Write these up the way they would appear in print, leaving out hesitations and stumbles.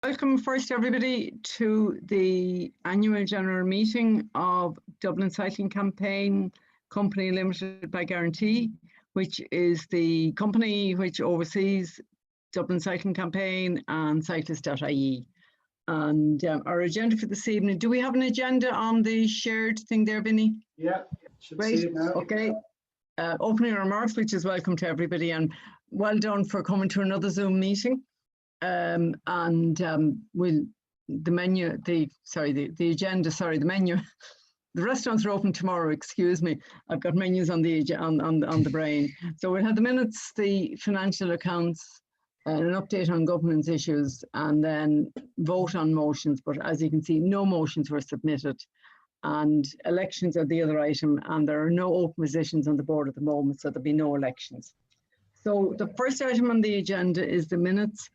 Welcome first everybody to the annual general meeting of Dublin Cycling Campaign Company Limited by Guarantee, which is the company which oversees Dublin Cycling Campaign and cyclist.ie. And our agenda for this evening, do we have an agenda on the shared thing there, Vinny? Yeah, should see Great, it now. okay. Opening remarks, which is welcome to everybody, and well done for coming to another Zoom meeting. The restaurants are open tomorrow, excuse me. I've got menus on the brain. So we'll have the minutes, the financial accounts, an update on governance issues, and then vote on motions. But as you can see, no motions were submitted. And elections are the other item, and there are no open positions on the board at the moment, so there'll be no elections. So the first item on the agenda is the minutes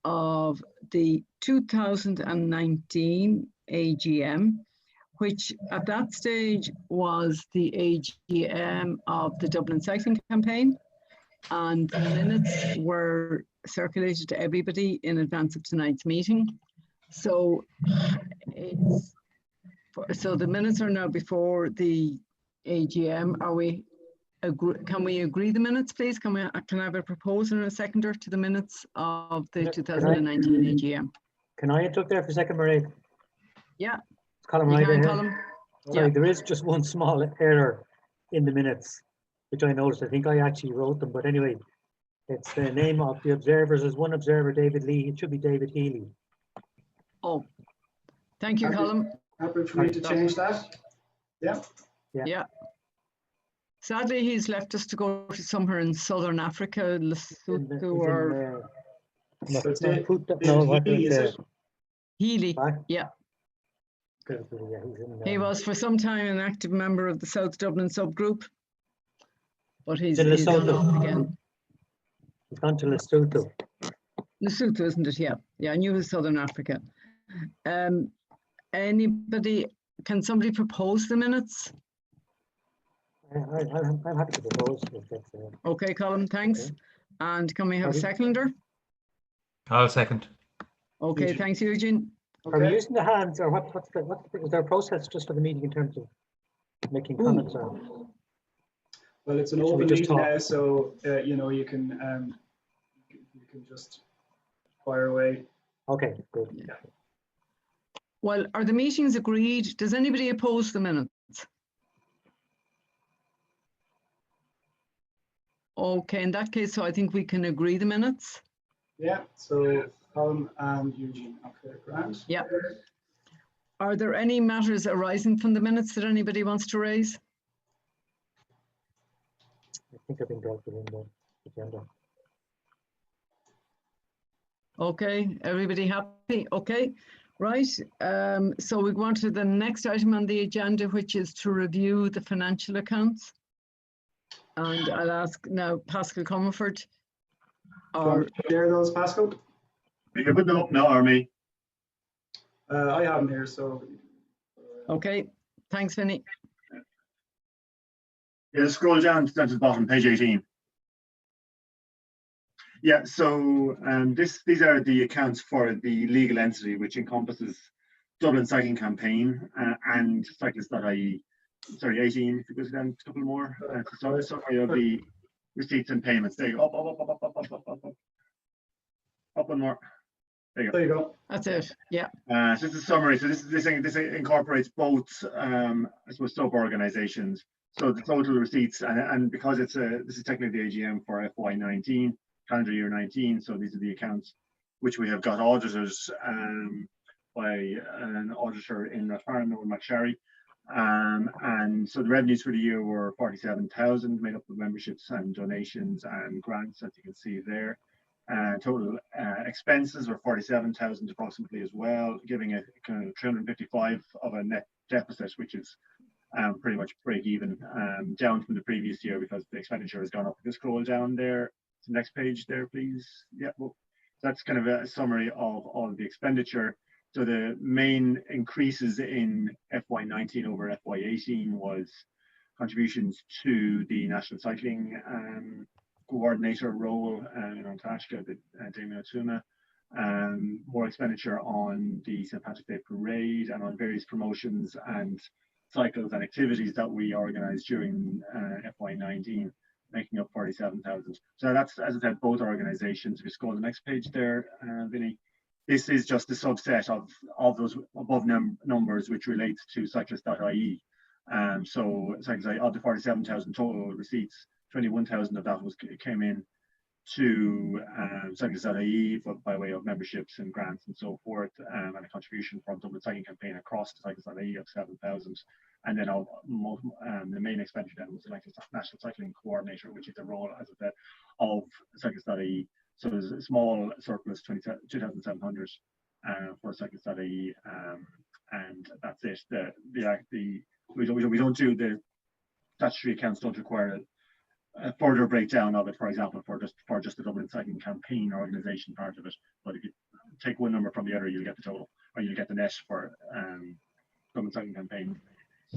of the 2019 AGM, which at that stage was the AGM of the Dublin Cycling Campaign, and the minutes were circulated to everybody in advance of tonight's meeting. So the minutes are now before the AGM. Can we agree the minutes, please? Can I have a proposer and a seconder to the minutes of the 2019 AGM? Can I interrupt there for a second, Marie? Yeah. Colin, You right can, here. Colin. Sorry, Yeah. there is just one small error in the minutes, which I noticed. I think I actually wrote them, but anyway, it's the name of the observers. There's one observer, David Lee. It should be David Healy. Oh, thank you, Colin. Happy for me to change that. Yeah. Yeah. Sadly, he's left us to go to somewhere in southern Africa, Lesotho or Healy. Yeah. He was for some time an active member of the South Dublin subgroup, but he's gone off again. He's gone to Lesotho. Lesotho, isn't it? Yeah. Yeah, I knew it was southern Africa. Anybody, can somebody propose the minutes? I'm happy to propose. Okay, Colin, thanks. Okay. And can we have a seconder? I'll second. Okay, Eugene. Thanks, Eugene. Okay. Are we using the hands, or what's there a process just for the meeting in terms of making comments? Or? Well, it's an open meeting now, so you can just fire away. Okay, good. Yeah. Well, are the meetings agreed? Does anybody oppose the minutes? Okay, in that case, so I think we can agree the minutes. Yeah, so Colin and Eugene. Okay, grand. Yeah. Are there any matters arising from the minutes that anybody wants to raise? I think I've been dealt with in the agenda. Okay, everybody happy? Okay, right. So we go on to the next item on the agenda, which is to review the financial accounts. And I'll ask now Pascal Comerford. Or share those, Pascal? You put them up now, or me? I have them here, so. Okay, thanks, Vinny. Yeah, scroll down to the bottom, page 18. Yeah, so these are the accounts for the legal entity, which encompasses Dublin Cycling Campaign and cyclist.ie. Sorry, 18, if you go down a couple more. So summary of the receipts and payments. There you go. Up one more. There you go. There you go. That's it. Yeah. So this is a summary. So this incorporates both, I suppose, sub-organizations. So the total receipts, and because this is technically the AGM for FY19, calendar year 19. So these are the accounts which we have got auditors by an auditor in Rathfarnham, McSherry. And so the revenues for the year were 47,000, made up of memberships and donations and grants, as you can see there. Total expenses were 47,000 approximately as well, giving a kind of 355 of a net deficit, which is pretty much break even, down from the previous year because the expenditure has gone up. Just scroll down there to the next page there, please. Yeah, well, that's kind of a summary of all of the expenditure. So the main increases in FY19 over FY18 was contributions to the National Cycling Coordinator role in Antashka, Damien Otuma, more expenditure on the St. Patrick's Day Parade and on various promotions and cycles and activities that we organised during FY19, making up 47,000. So that's, as I said, both organisations. If you scroll to the next page there, Vinny, this is just a subset of those above numbers which relates to cyclist.ie. So cyclist, of the 47,000 total receipts, 21,000 of that came in to cyclist.ie by way of memberships and grants and so forth, and a contribution from Dublin Cycling Campaign across the cyclist.ie of 7,000. And then the main expenditure then was the National Cycling Coordinator, which is the role, as I said, of cyclist.ie. So there's a small surplus, 2,700 for cyclist.ie, and that's it. We don't do the statutory accounts, don't require a further breakdown of it, for example, for just the Dublin Cycling Campaign organisation part of it. But if you take one number from the other, you'll get the total, or you'll get the net for Dublin Cycling Campaign.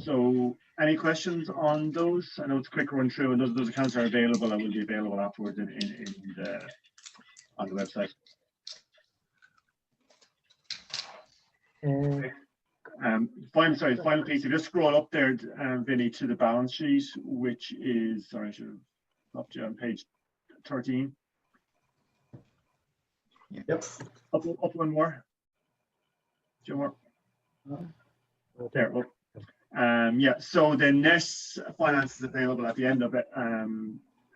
So, any questions on those? I know it's a quick run through, and those accounts are available and will be available afterwards on the website. Final piece. If you just scroll up there, Vinny, to the balance sheet, which is, sorry, I should have upped you on page 13. Yep. Up one more. Two more. There. Up. Yeah. So the net finance is available at the end of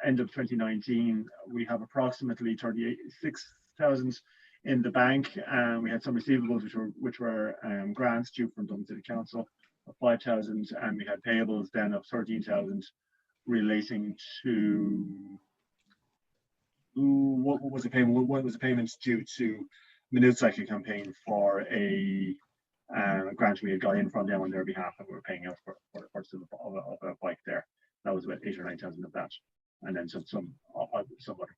2019. We have approximately 36,000 in the bank. We had some receivables which were grants due from Dublin City Council of 5,000, and we had payables then of 13,000 relating to what was the payment? What was the payment due to Minute Cycling Campaign for a grant we had got in from them on their behalf, and we were paying out for the purchase of a bike there. That was about 8,000 or 9,000 of that, and then some other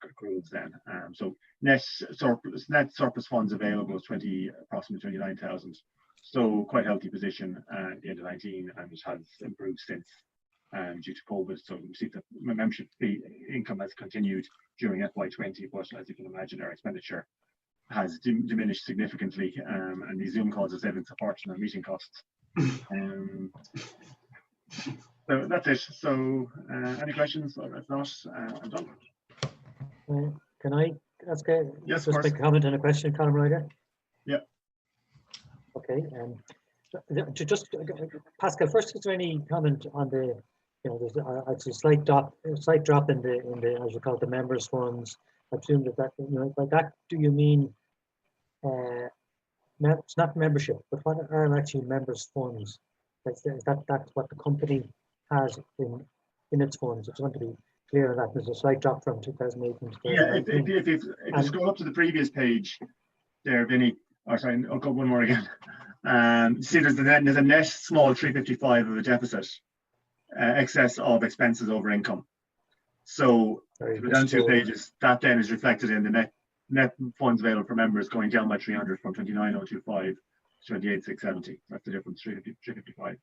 accruals then. So net surplus funds available is approximately 29,000. So quite healthy position at the end of 19, and it has improved since due to COVID. So we see the membership fee income has continued during FY20, but as you can imagine, our expenditure has diminished significantly, and the Zoom calls are saving a fortune on meeting costs. So that's it. So any questions? If not, I'm done. Can I ask a comment and a question, Colin Ryder? Yeah. Okay. Pascal, first, is there any comment on the, there's a slight drop in the as you call it, the members' funds? I presume that by that, do you mean it's not membership, but what are actually members' funds? That's what the company has in its funds. I just want to be clear on that. There's a slight drop from 2008 to 2019. Yeah, if you scroll up to the previous page there, Vinny, or sorry, I'll go one more again. See, there's a net small 355 of a deficit, excess of expenses over income. So we're down 2 pages. That then is reflected in the net funds available for members going down by 300 from 29,025 to 28,670. That's the difference, 355.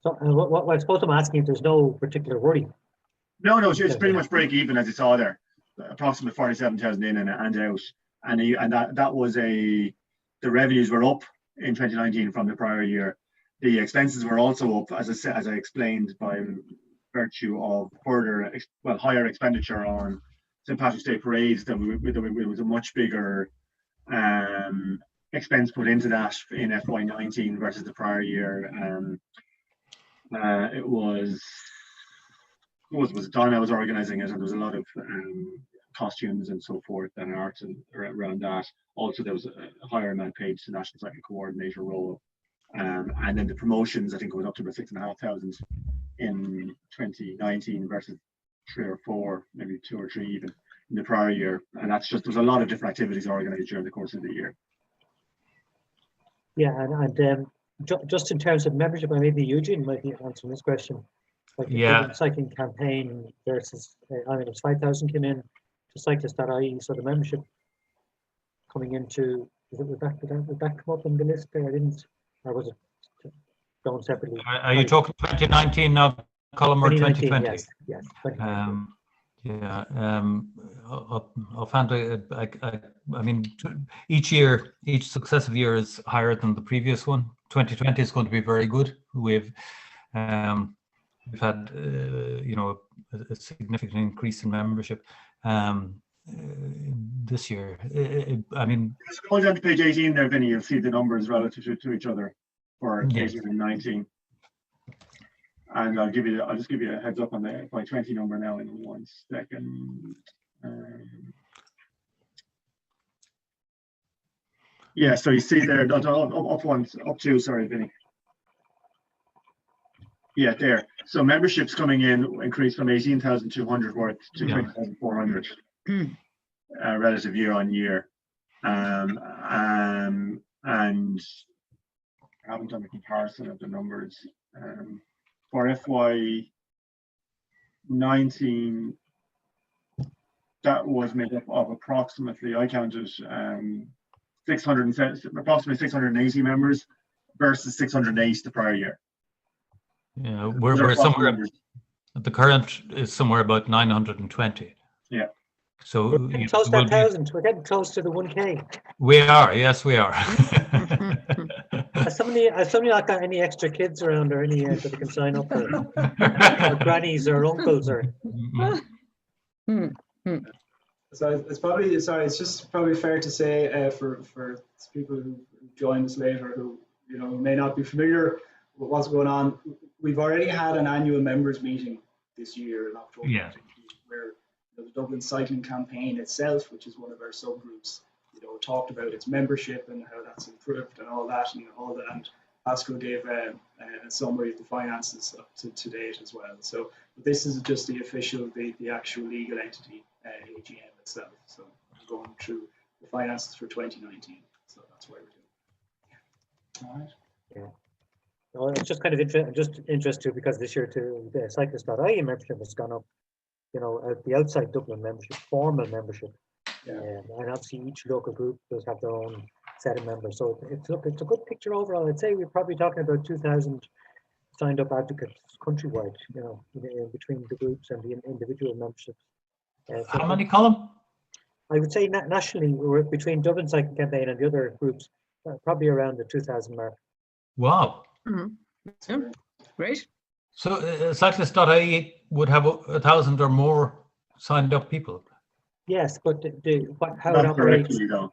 So what I suppose I'm asking, if there's no particular worry. No, it's pretty much break even, as you saw there. Approximately 47,000 in and out, and that was the revenues were up in 2019 from the prior year. The expenses were also up, as I explained, by virtue of higher expenditure on St. Patrick's Day parades. There was a much bigger expense put into that in FY19 versus the prior year. It was Donna was organising it, and there was a lot of costumes and so forth and art and around that. Also, there was a higher amount paid to National Cycling Coordinator role, and then the promotions, I think it was up to about 6,500 in 2019 versus 3 or 4, maybe 2 or 3 even in the prior year. And that's just, there's a lot of different activities organised during the course of the year. Yeah, and just in terms of membership, maybe Eugene might be answering this question. Like the cycling campaign versus, it's 5,000 came in to cyclist.ie, so the membership coming into, would that come up in the list there? I didn't, or was it going separately? Are you talking 2019 now, Colin, or 2020? Yes, 2019. Yeah, offhand, I mean, each year, each successive year is higher than the previous one. 2020 is going to be very good. We've had, you know, a significant increase in membership this year. I mean, just go down to page 18 there, Vinny. You'll see the numbers relative to each other for 18 and 19. And I'll just give you a heads up on the FY20 number now in 1 second. Yeah, so you see there, up two, sorry, Vinny. Yeah, there. So memberships coming in increased from 18,200 worth to 20,400 relative year on year. And I haven't done a comparison of the numbers. For FY19, that was made up of approximately, I counted approximately 680 members versus 608 the prior year. Yeah, we're somewhere. The current is somewhere about 920. Yeah. So we're getting close to 1,000. We're getting close to the 1K. We are. Yes, we are. Has somebody not got any extra kids around or any that they can sign up for? Or grannies or uncles or? So it's probably, sorry, it's just probably fair to say for people who join us later who, you know, may not be familiar with what's going on, we've already had an annual members meeting this year in October, where the Dublin Cycling Campaign itself, which is one of our subgroups, you know, talked about its membership and how that's improved and all that, and Pascal gave a summary of the finances up to date as well. So this is just the official, the actual legal entity, AGM itself. So we're going through the finances for 2019. So that's why we're doing it. All right. Yeah. Well, it's just kind of interested because this year too, the cyclist.ie membership has gone up. You know, the outside Dublin membership, formal membership, and obviously each local group does have their own set of members. So it's a good picture overall. I'd say we're probably talking about 2,000 signed up advocates countrywide. You know, in between the groups and the individual memberships. How many, Colin? I would say nationally, we're between Dublin Cycling Campaign and the other groups, probably around the 2,000 mark. Wow. Yeah. Great. So cyclist.ie would have 1,000 or more signed up people. Yes, but how not it operates. Directly, though.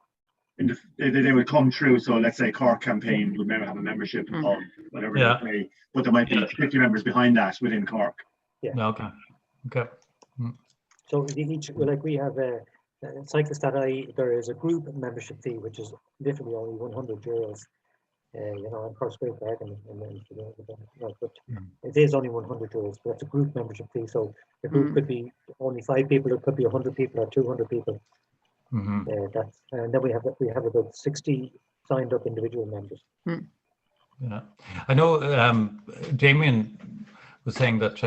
They would come through. So let's say Cork campaign would never have a membership of whatever they pay, but there might be 50 members behind that within Cork. Yeah. Okay. So each, like we have a cyclist.ie, there is a group membership fee which is literally only €100. You know, and first great bargain, but it is only €100. But that's a group membership fee. So the group could be only 5 people, it could be 100 people or 200 people. And then we have about 60 signed up individual members. Yeah, I know. Damien was saying that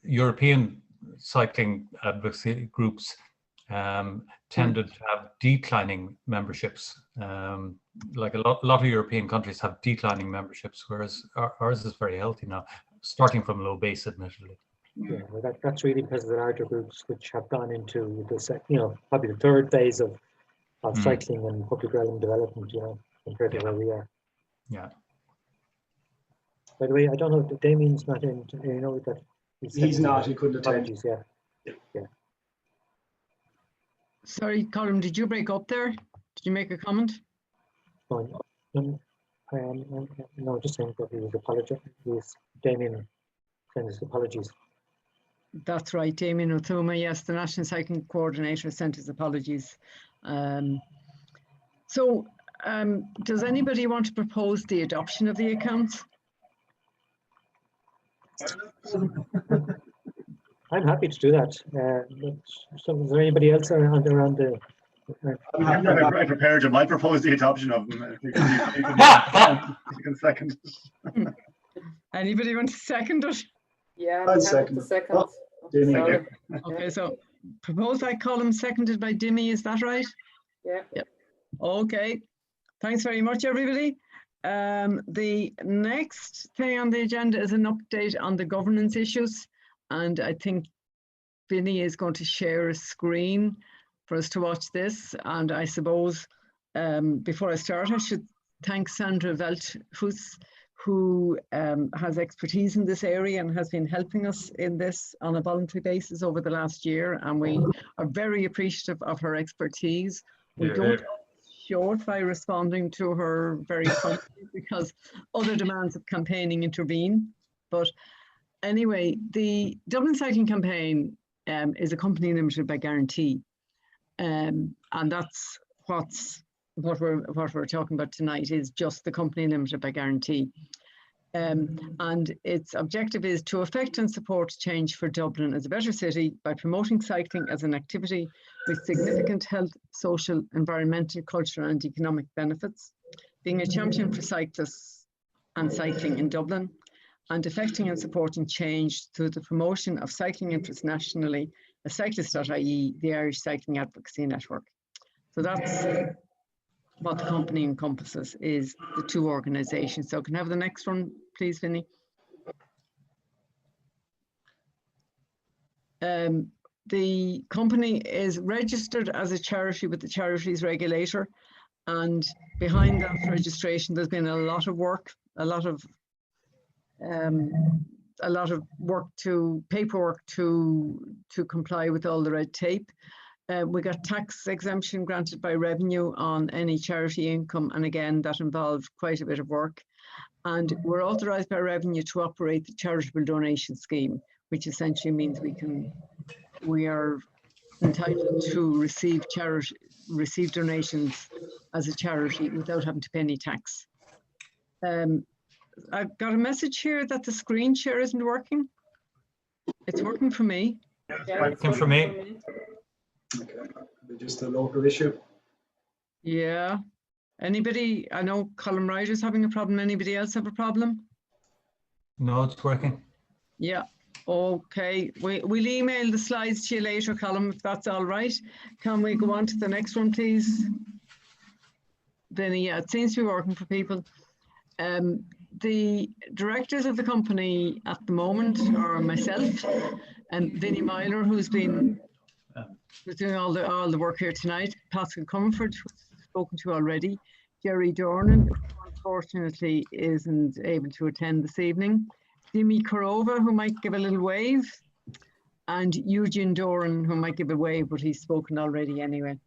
European cycling advocacy groups tended to have declining memberships. Like a lot of European countries have declining memberships, whereas ours is very healthy now, starting from low base, admittedly. Yeah, well, that's really because of the larger groups which have gone into the, you know, probably the third phase of cycling and public realm development, you know, compared to where we are. Yeah. By the way, I don't know if Damien's not in, you know, that he's not, he couldn't attend. Apologies, yeah. Sorry, Colin, did you break up there? Did you make a comment? Fine. No, just saying that he was apologizing. Damien sent his apologies. That's right, Damien Othuma. Yes, the National Cycling Coordinator sent his apologies. Does anybody want to propose the adoption of the accounts? I'm happy to do that. So is there anybody else around the? I prepared him. I propose the adoption of them. Second. Anybody want to second it? Yeah, I'd second. Okay, so proposed by Colin, seconded by Dimmy. Is that right? Yeah. Yep. Okay. Thanks very much, everybody. The next thing on the agenda is an update on the governance issues. And I think Vinny is going to share a screen for us to watch this. And I suppose before I start, I should thank Sandra Velt, who has expertise in this area and has been helping us in this on a voluntary basis over the last year. And we are very appreciative of her expertise. We don't show it by responding to her very promptly because other demands of campaigning intervene. But anyway, the Dublin Cycling Campaign is a company limited by guarantee. And that's what we're talking about tonight, is just the company limited by guarantee. And its objective is to affect and support change for Dublin as a better city by promoting cycling as an activity with significant health, social, environmental, cultural and economic benefits, being a champion for cyclists and cycling in Dublin, and affecting and supporting change through the promotion of cycling interests nationally as cyclist.ie, the Irish Cycling Advocacy Network. So that's what the company encompasses, is the two organisations. So can I have the next one, please, Vinny? The company is registered as a charity with the Charities Regulator, and behind that registration there's been a lot of work, a lot of paperwork to comply with all the red tape. We got tax exemption granted by revenue on any charity income, and again that involved quite a bit of work. And we're authorised by revenue to operate the charitable donation scheme, which essentially means we are entitled to receive donations as a charity without having to pay any tax. I've got a message here that the screen share isn't working. It's working for me. Yeah, it's working for me. Okay, just a local issue. Yeah. Anybody? I know Colin Ryder's having a problem. Anybody else have a problem? No, it's working. Yeah. Okay. We'll email the slides to you later, Colin, if that's all right. Can we go on to the next one, please? Vinny, yeah, it seems to be working for people. The directors of the company at the moment are myself and Vinny Myler, who's doing all the work here tonight, Pascal Comfort, who's spoken to already, Jerry Dornan, who unfortunately isn't able to attend this evening, Dimi Korova, who might give a little wave, and Eugene Doran, who might give a wave, but he's spoken already anyway.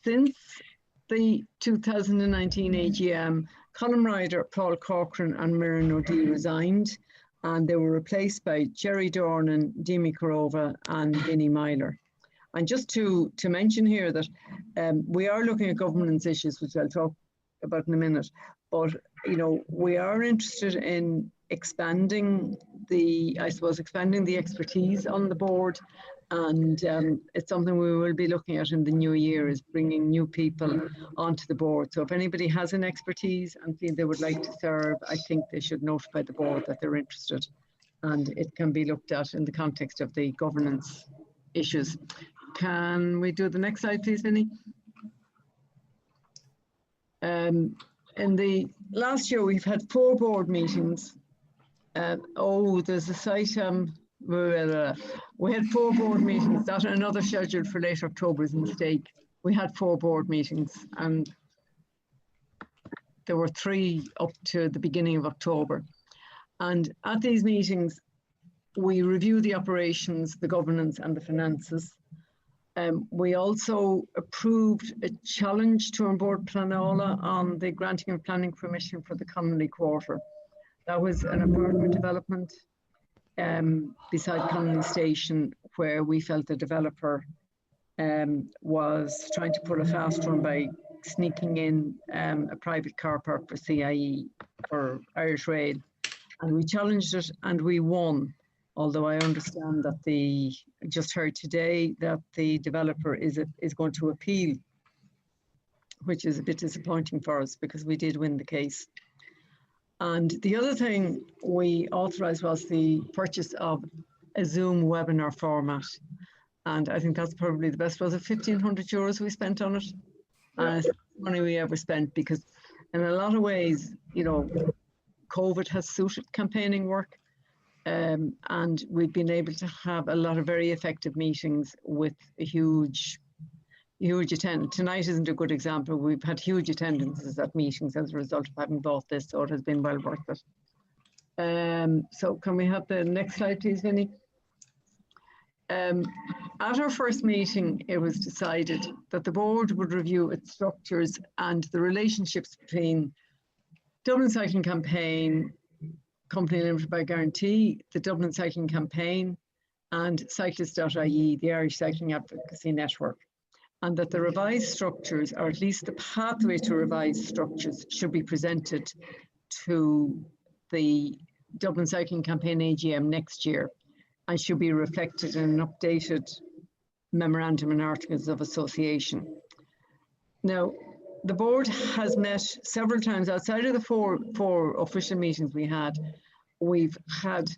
Since the 2019 AGM, Colin Ryder, Paul Corcoran and Miriam O'Dea resigned, and they were replaced by Jerry Dornan, Dimi Korova and Vinny Myler. And just to mention here that we are looking at governance issues, which I'll talk about in a minute, but you know, we are interested in expanding the expertise on the board, and it's something we will be looking at in the new year, is bringing new people onto the board. So if anybody has an expertise and feel they would like to serve, I think they should notify the board that they're interested, and it can be looked at in the context of the governance issues. Can we do the next slide, please, Vinny? In the last year, we've had 4 board meetings. There's a site. We had 4 board meetings. That another scheduled for late October is a mistake. We had 4 board meetings, and there were 3 up to the beginning of October. And at these meetings, we review the operations, the governance, and the finances. We also approved a challenge to An Bord Pleanála on the granting of planning permission for the Connolly Quarter. That was an apartment development beside Connolly Station, where we felt the developer was trying to pull a fast one by sneaking in a private car park for CIE, for Irish Rail. And we challenged it and we won. Although I understand that just heard today that the developer is going to appeal, which is a bit disappointing for us because we did win the case. And the other thing we authorised was the purchase of a Zoom webinar format. And I think that's probably the best. Was it €1,500 we spent on it? And it's the money we ever spent, because in a lot of ways, you know, COVID has suited campaigning work. and we've been able to have a lot of very effective meetings with a huge attendance. Tonight isn't a good example. We've had huge attendances at meetings as a result of having bought this, so it has been well worth it. So can we have the next slide, please, Vinny? At our first meeting, it was decided that the board would review its structures and the relationships between Dublin Cycling Campaign, Company Limited by Guarantee, the Dublin Cycling Campaign, and Cyclist.ie, the Irish Cycling Advocacy Network, and that the revised structures, or at least the pathway to revised structures, should be presented to the Dublin Cycling Campaign AGM next year and should be reflected in an updated memorandum and articles of association. Now, the board has met several times outside of the four official meetings we had. We've had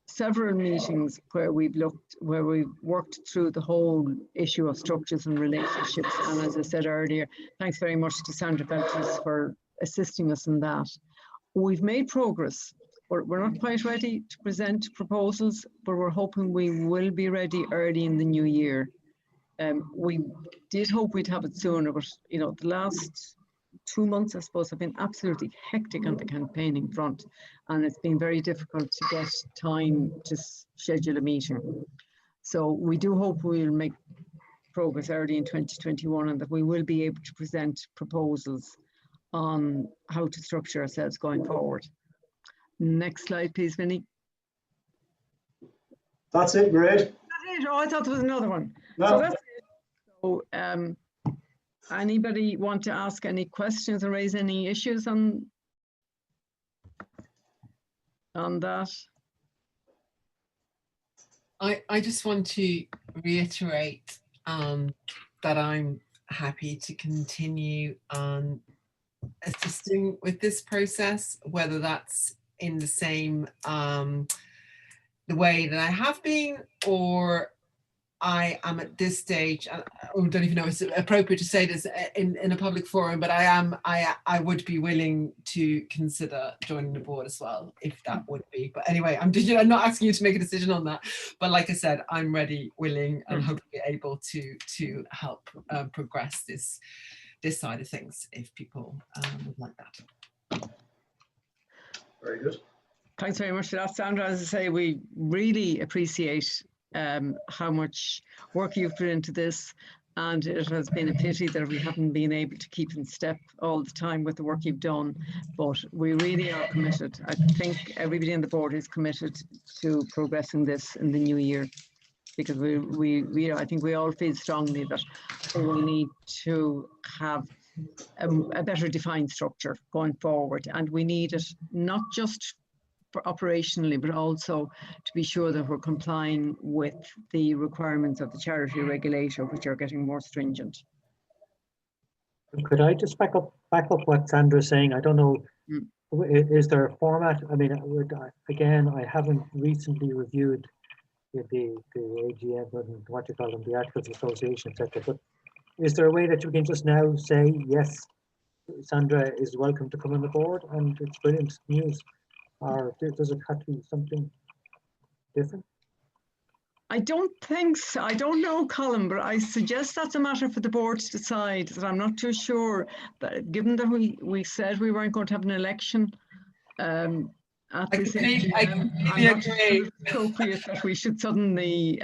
several meetings where we've worked through the whole issue of structures and relationships. And as I said earlier, thanks very much to Sandra Beltis for assisting us in that. We've made progress. We're not quite ready to present proposals, but we're hoping we will be ready early in the new year. We did hope we'd have it sooner, but you know, the last 2 months, I suppose, have been absolutely hectic on the campaigning front, and it's been very difficult to get time to schedule a meeting. So we do hope we'll make progress early in 2021 and that we will be able to present proposals on how to structure ourselves going forward. Next slide, please, Vinny. That's it, great. That's it. Oh, I thought there was another one. No. So that's it. So, anybody want to ask any questions or raise any issues on that? I just want to reiterate that I'm happy to continue assisting with this process, whether that's in the same the way that I have been, or I am at this stage, I don't even know if it's appropriate to say this in a public forum, but I would be willing to consider joining the board as well, if that would be. But anyway, I'm not asking you to make a decision on that. But like I said, I'm ready, willing, and hopefully able to help progress this side of things if people would like that. Very good. Thanks very much for that, Sandra. As I say, we really appreciate how much work you've put into this, and it has been a pity that we haven't been able to keep in step all the time with the work you've done, but we really are committed. I think everybody on the board is committed to progressing this in the new year, because I think we all feel strongly that we need to have a better defined structure going forward, and we need it not just operationally, but also to be sure that we're complying with the requirements of the charity regulator, which are getting more stringent. Could I just back up what Sandra's saying? I don't know, is there a format? I mean, again, I haven't recently reviewed the AGM and what you call them, the Articles of Association, etc. But is there a way that you can just now say, yes, Sandra is welcome to come on the board and it's brilliant news? Or does it have to be something different? I don't think so. I don't know, Colin, but I suggest that's a matter for the board to decide. That I'm not too sure, that given that we said we weren't going to have an election at this AGM, I'm not sure it's appropriate that we should suddenly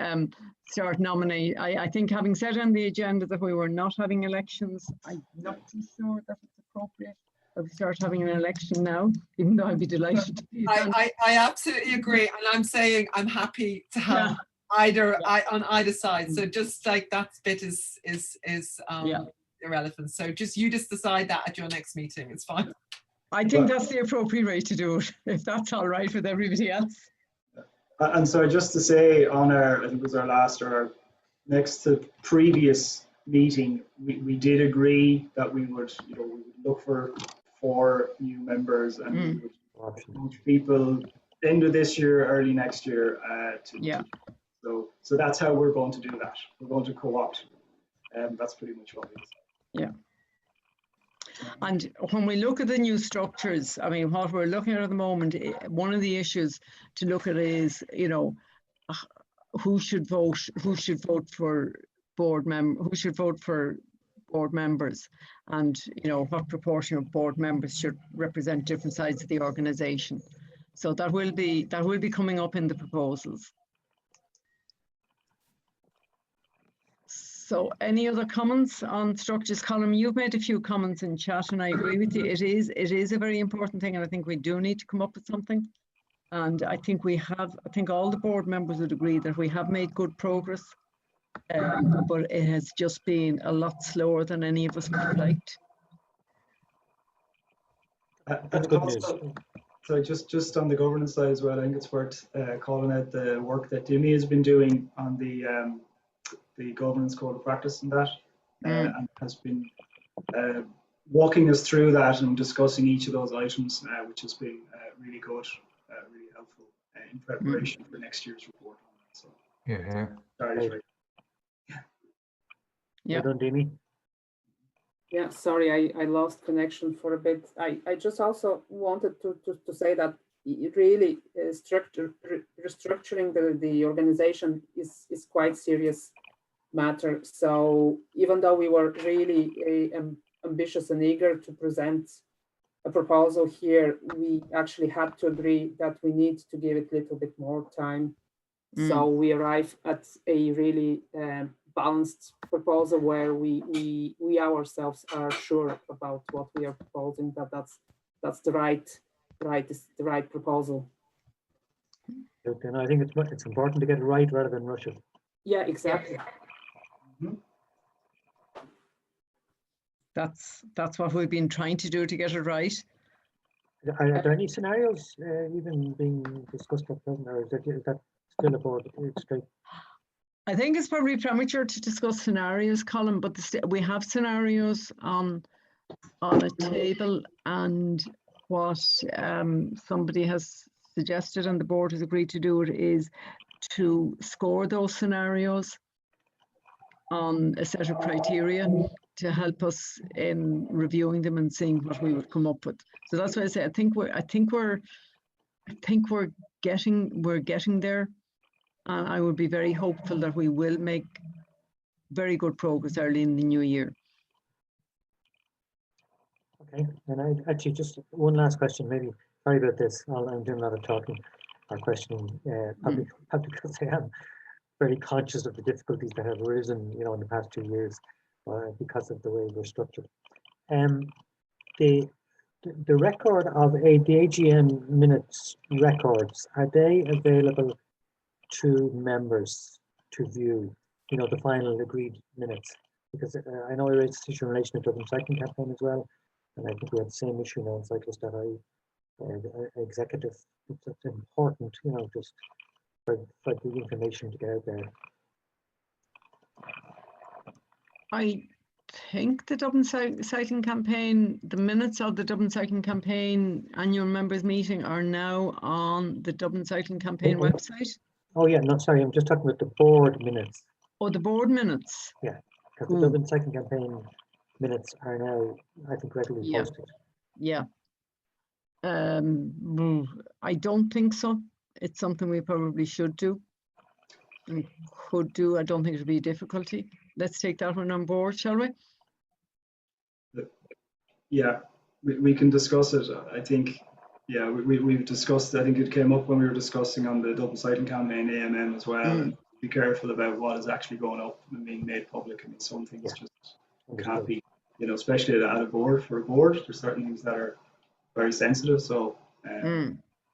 start nominating. I think, having said on the agenda that we were not having elections, I'm not too sure that it's appropriate that we start having an election now, even though I'd be delighted to be I absolutely agree, and I'm saying I'm happy to have on either side. So just like that bit is irrelevant. So you just decide that at your next meeting. It's fine. I think that's the appropriate way to do it, if that's all right with everybody else. And so just to say, on I think it was our next to previous meeting, we did agree that we would look for 4 new members, and we would approach people end of this year, early next year. So that's how we're going to do that. We're going to co-opt, and that's pretty much what we decided. Yeah. And when we look at the new structures, I mean, what we're looking at the moment, one of the issues to look at is, you know, who should vote for board members, and you know, what proportion of board members should represent different sides of the organisation. So that will be coming up in the proposals. So any other comments on structures? Colin, you've made a few comments in chat, and I agree with you. It is a very important thing, and I think we do need to come up with something. And I think all the board members would agree that we have made good progress, but it has just been a lot slower than any of us would have liked. That's good news. So just on the governance side as well, I think it's worth calling out the work that Dimi has been doing on the governance code of practice and that, and has been walking us through that and discussing each of those items, which has been really good, really helpful in preparation for next year's report on that. So Yeah. Well done, Dimi. Yeah, sorry, I lost connection for a bit. I just also wanted to say that really restructuring the organization is quite serious matter. So even though we were really ambitious and eager to present a proposal here, we actually had to agree that we need to give it a little bit more time. So we arrive at a really balanced proposal where we ourselves are sure about what we are proposing, that's the right proposal. And I think it's important to get it right rather than rush it. Yeah, exactly. That's what we've been trying to do to get it right. Are there any scenarios even being discussed at present, or is that still a board straight? I think it's probably premature to discuss scenarios, Colin, but we have scenarios on a table, and what somebody has suggested and the board has agreed to do it is to score those scenarios on a set of criteria to help us in reviewing them and seeing what we would come up with. So that's why I say I think we're getting there. And I would be very hopeful that we will make very good progress early in the new year. Okay, and I actually just one last question, maybe. Sorry about this. I'm doing a lot of talking or questioning, probably because I am very conscious of the difficulties that have arisen, you know, in the past 2 years because of the way we're structured. The record of the AGM minutes records, are they available to members to view, you know, the final agreed minutes? Because I know we raised this issue in relation to Dublin cycling campaign as well, and I think we had the same issue now in cyclist.ie. Executive, it's important, you know, just for the information to get out there. I think the Dublin cycling campaign, the minutes of the Dublin cycling campaign annual members meeting are now on the Dublin cycling campaign website. Oh yeah, no, sorry, I'm just talking about the board minutes. Oh, the board minutes. Yeah, because the Dublin cycling campaign minutes are now, I think, regularly posted. Yeah. I don't think so. It's something we probably should do and could do. I don't think it would be a difficulty. Let's take that one on board, shall we? Yeah, we can discuss it. I think, yeah, we've discussed, I think it came up when we were discussing on the Dublin cycling campaign AMM as well. And be careful about what is actually going up and being made public. I mean, some things just can't be, you know, especially at a board, for a board, there's certain things that are very sensitive. So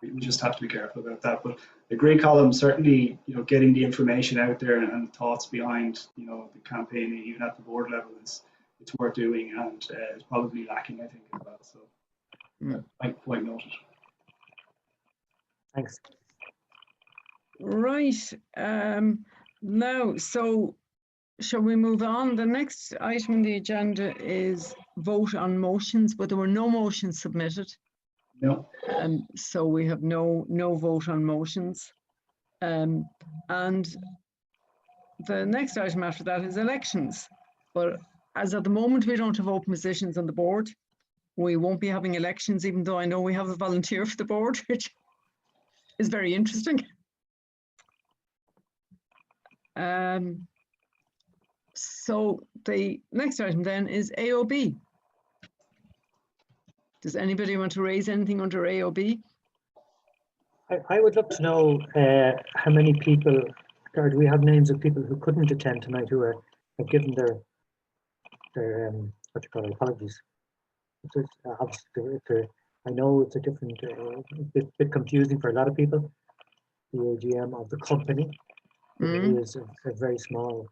we just have to be careful about that. But the grey column, certainly, you know, getting the information out there and thoughts behind, you know, the campaign, even at the board level, it's worth doing, and it's probably lacking, I think, as well. So point noted. Thanks. Right. Now, so shall we move on? The next item on the agenda is vote on motions, but there were no motions submitted. No. So we have no vote on motions. And the next item after that is elections. But as at the moment, we don't have open positions on the board. we won't be having elections, even though I know we have a volunteer for the board, which is very interesting. So the next item then is AOB. Does anybody want to raise anything under AOB? I would love to know how many people, or do we have names of people who couldn't attend tonight who have given their what you call it, apologies. I know it's a different, bit confusing for a lot of people, the AGM of the company. It is a very small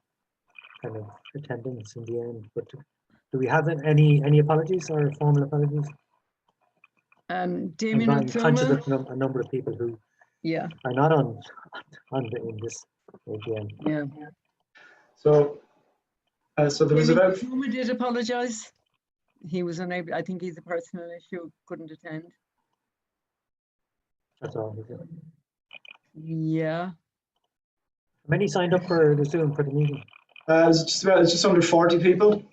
kind of attendance in the end. But do we have any apologies or formal apologies? Damien, I'm conscious of a number of people who are not in this AGM. Yeah. So there was about. Damien did apologise. He was unable. I think he's a personal issue, couldn't attend. That's all. Yeah. How many signed up for the Zoom for the meeting? It's just under 40 people.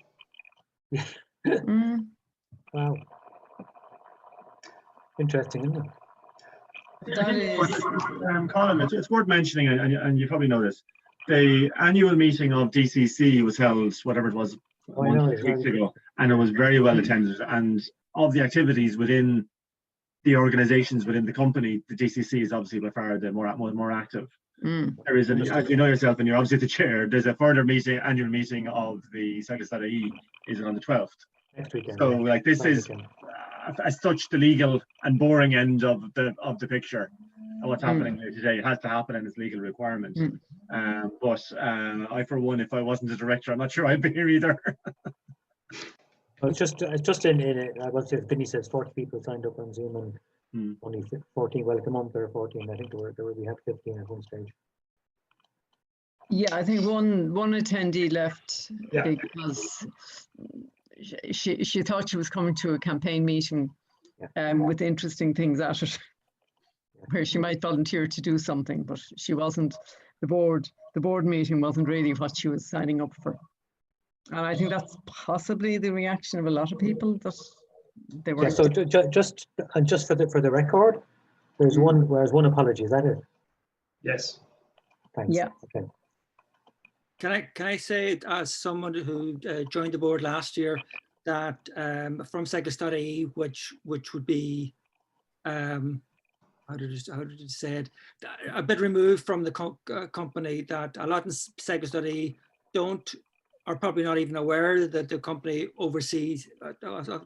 Wow. Interesting, isn't it? That is. Colin, it's worth mentioning, and you probably know this. The annual meeting of DCC was held, whatever it was, a month or 2 weeks ago, and it was very well attended. And of the activities within the organisations within the company, the DCC is obviously by far the more active. There is, as you know yourself, and you're obviously the chair, there's a further annual meeting of the Cyclist.ie is on the 12th. Next weekend. So like this is as such the legal and boring end of the picture of what's happening here today. It has to happen and it's legal requirement. But I, for one, if I wasn't a director, I'm not sure I'd be here either. Well, it's just in it. I was saying, Vinny says 40 people signed up on Zoom and only 14. Well, come on, there are 14. I think we had 15 at one stage. Yeah, I think one attendee left because she thought she was coming to a campaign meeting with interesting things at it, where she might volunteer to do something, but she wasn't. The board meeting wasn't really what she was signing up for. And I think that's possibly the reaction of a lot of people that they were. Yeah, so just for the record, there's one apology. Is that it? Yes. Thanks. Yeah. Okay. Can I say, as someone who joined the board last year, that from Cyclist.ie, which would be how did you say it, a bit removed from the company, that a lot of Cyclist.ie are probably not even aware that the company oversees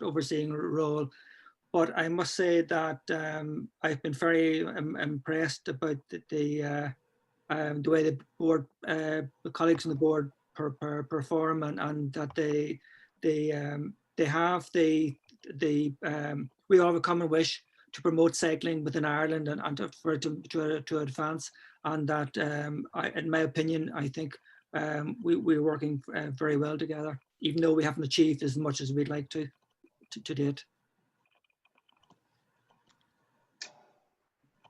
overseeing role. But I must say that I've been very impressed about the way the board, the colleagues on the board perform, and that they have we all have a common wish to promote cycling within Ireland and for it to advance, and that in my opinion, I think we're working very well together, even though we haven't achieved as much as we'd like to date.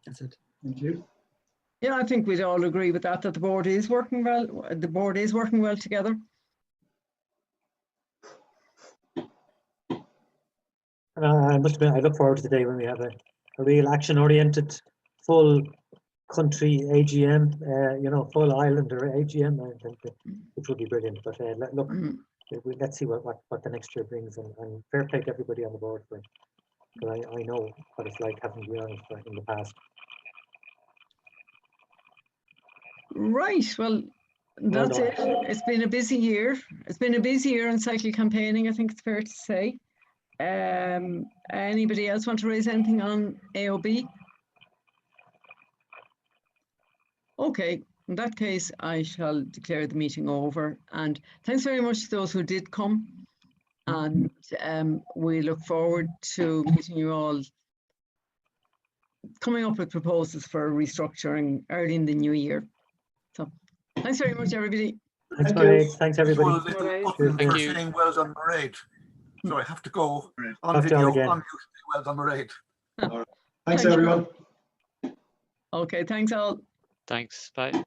That's it. Thank you. Yeah, I think we'd all agree with that the board is working well. The board is working well together. I must admit, I look forward to the day when we have a real action-oriented, full country AGM, full island or AGM, which would be brilliant. But look, let's see what the next year brings, and fair play to everybody on the board for it. Because I know what it's like having been on it in the past. Right, well, that's it. It's been a busy year. It's been a busy year on cycle campaigning, I think it's fair to say. Anybody else want to raise anything on AOB? Okay, in that case, I shall declare the meeting over. And thanks very much to those who did come. And we look forward to meeting you all, coming up with proposals for restructuring early in the new year. So thanks very much, everybody. Thanks, Mairead. Thanks, everybody. Thank you. Saying well done, Mairead. So I have to go on video. Well done, Mairead. Thanks, everyone. Okay, thanks all. Thanks. Bye.